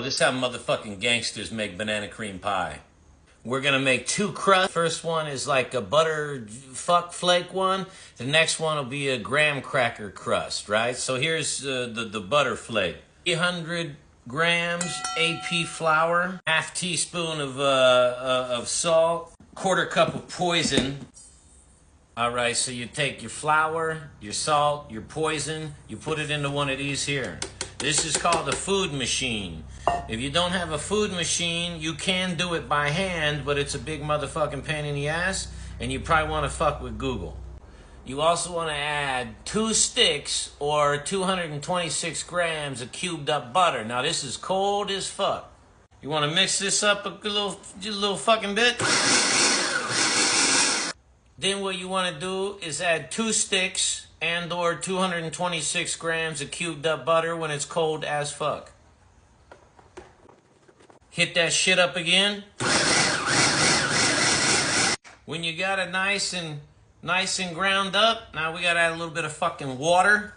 This is how motherfucking gangsters make banana cream pie. We're gonna make 2 crusts. First one is like a butter fuck flake one. The next one will be a graham cracker crust, right? So here's the butter flake. 300 grams AP flour, half teaspoon of salt, quarter cup of poison. All right, so you take your flour, your salt, your poison, you put it into one of these here. This is called a food machine. If you don't have a food machine, you can do it by hand, but it's a big motherfucking pain in the ass, and you probably want to fuck with Google. You also want to add 2 sticks or 226 grams of cubed up butter. Now this is cold as fuck. You want to mix this up a little fucking bit. Then what you want to do is add 2 sticks and or 226 grams of cubed up butter when it's cold as fuck. Hit that shit up again. When you got it nice and ground up, now we gotta add a little bit of fucking water.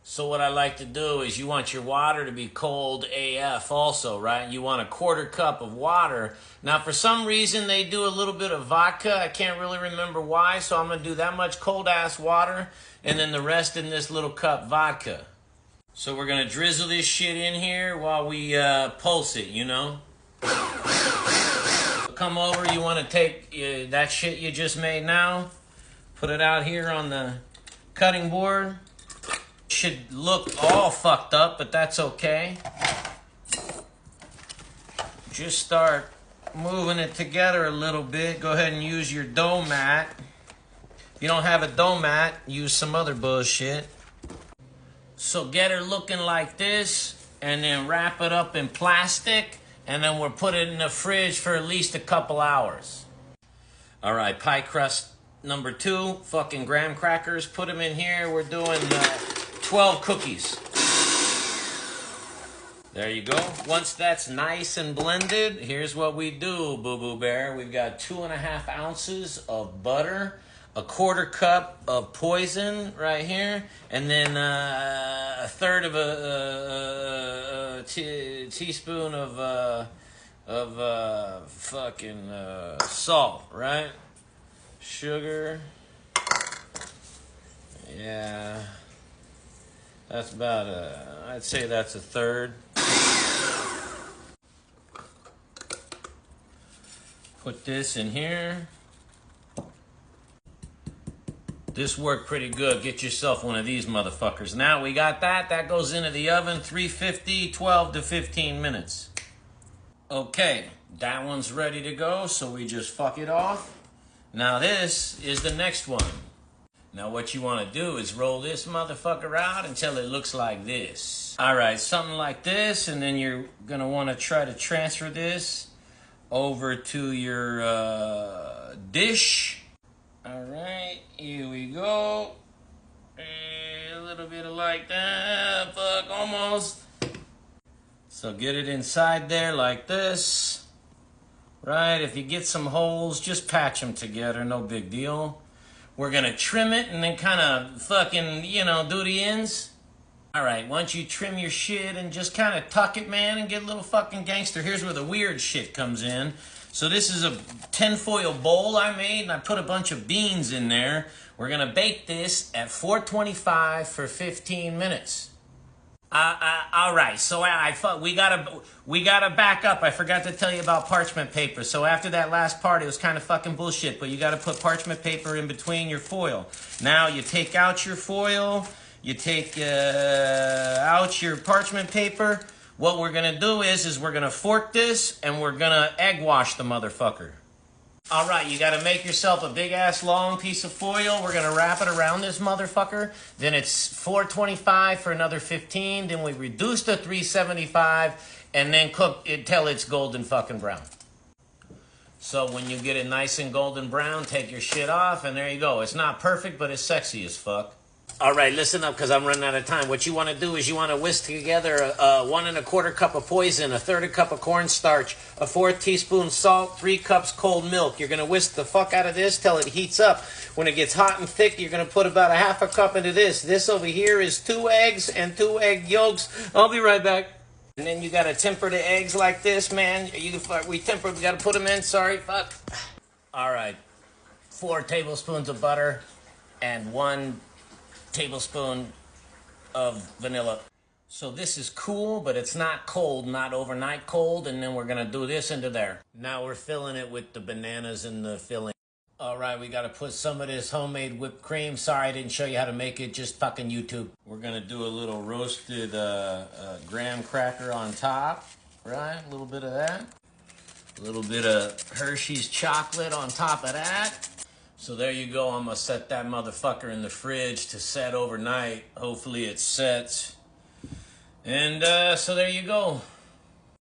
So what I like to do is you want your water to be cold AF also, right? You want a quarter cup of water. Now for some reason they do a little bit of vodka. I can't really remember why, so I'm gonna do that much cold ass water and then the rest in this little cup vodka. So we're gonna drizzle this shit in here while we pulse it, you know? Come over, you wanna take that shit you just made now, put it out here on the cutting board. Should look all fucked up, but that's okay. Just start moving it together a little bit. Go ahead and use your dough mat. If you don't have a dough mat, use some other bullshit. So get her looking like this, and then wrap it up in plastic, and then we'll put it in the fridge for at least a couple hours. All right, pie crust number 2, fucking graham crackers. Put them in here. We're doing 12 cookies. There you go. Once that's nice and blended, here's what we do, Boo Boo Bear. We've got 2.5 ounces of butter, a quarter cup of poison right here, and then a third of a teaspoon of fucking salt, right? Sugar. Yeah. That's about I'd say that's a third. Put this in here. This worked pretty good. Get yourself one of these motherfuckers. Now we got that. That goes into the oven, 350, 12 to 15 minutes. Okay, that one's ready to go, so we just fuck it off. Now this is the next one. Now what you want to do is roll this motherfucker out until it looks like this. All right, something like this, and then you're going to want to try to transfer this over to your dish. All right, here we go. A little bit of like that, fuck, almost. So get it inside there like this. Right, if you get some holes, just patch them together, no big deal. We're gonna trim it and then kind of fucking, you know, do the ends. All right, once you trim your shit and just kind of tuck it, man, and get a little fucking gangster, here's where the weird shit comes in. So this is a tinfoil bowl I made, and I put a bunch of beans in there. We're gonna bake this at 425 for 15 minutes. All right, so we gotta back up. I forgot to tell you about parchment paper. So after that last part, it was kind of fucking bullshit, but you gotta put parchment paper in between your foil. Now you take out your foil, you take out your parchment paper. What we're gonna do is we're gonna fork this and we're gonna egg wash the motherfucker. All right, you got to make yourself a big-ass long piece of foil. We're going to wrap it around this motherfucker. Then it's 425 for another 15. Then we reduce to 375 and then cook it till it's golden fucking brown. So when you get it nice and golden brown, take your shit off, and there you go. It's not perfect, but it's sexy as fuck. All right, listen up, because I'm running out of time. What you want to do is you want to whisk together 1 1/4 cup of poison, 1/3 cup of cornstarch, a 4th teaspoon salt, 3 cups cold milk. You're going to whisk the fuck out of this till it heats up. When it gets hot and thick, you're going to put about 1/2 cup into this. This over here is 2 eggs and 2 egg yolks. I'll be right back. And then you gotta temper the eggs like this, man. We gotta put them in, sorry, fuck. All right, 4 tablespoons of butter and 1 tablespoon of vanilla. So this is cool, but it's not cold, not overnight cold. And then we're gonna do this into there. Now we're filling it with the bananas and the filling. All right, we gotta put some of this homemade whipped cream. Sorry, I didn't show you how to make it, just fucking YouTube. We're gonna do a little roasted graham cracker on top, right? A little bit of that. A little bit of Hershey's chocolate on top of that. So there you go, I'm gonna set that motherfucker in the fridge to set overnight. Hopefully it sets. And so there you go.